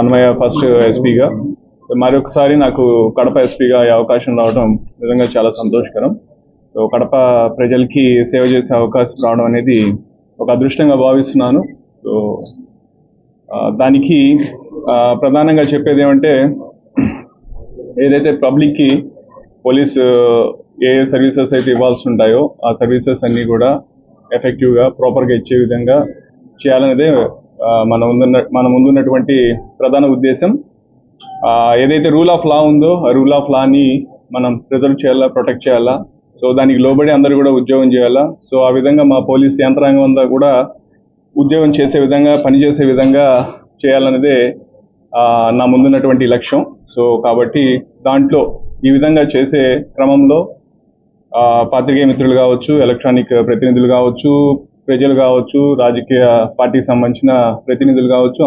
Annamayya first ఎస్పీగా, మరొకసారి నాకు కడప ఎస్పీగా ఈ అవకాశం రావడం నిజంగా చాలా సంతోషకరం. సో కడప ప్రజలకి సేవ చేసే అవకాశం రావడం అనేది ఒక అదృష్టంగా భావిస్తున్నాను. సో దానికి ప్రధానంగా చెప్పేది ఏమంటే, ఏదైతే పబ్లిక్కి పోలీసు ఏ సర్వీసెస్ అయితే ఇవ్వాల్సి ఉంటాయో ఆ సర్వీసెస్ అన్నీ కూడా ఎఫెక్టివ్గా ప్రాపర్గా ఇచ్చే విధంగా చేయాలనేదే మన ముందున్నటువంటి ప్రధాన ఉద్దేశం. ఏదైతే రూల్ ఆఫ్ లా ఉందో ఆ రూల్ ఆఫ్ లాని మనం ప్రిజర్వ్ చేయాలా, ప్రొటెక్ట్ చేయాలా. సో దానికి లోబడి అందరూ కూడా ఉద్యోగం చేయాలా. సో ఆ విధంగా మా పోలీస్ యంత్రాంగం అంతా కూడా ఉద్యోగం చేసే విధంగా, పనిచేసే విధంగా చేయాలనేదే నా ముందున్నటువంటి లక్ష్యం. సో కాబట్టి దాంట్లో ఈ విధంగా చేసే క్రమంలో పాత్రికేయ మిత్రులు కావచ్చు, ఎలక్ట్రానిక్ ప్రతినిధులు కావచ్చు, ప్రజలు కావచ్చు, రాజకీయ పార్టీకి సంబంధించిన ప్రతినిధులు కావచ్చు,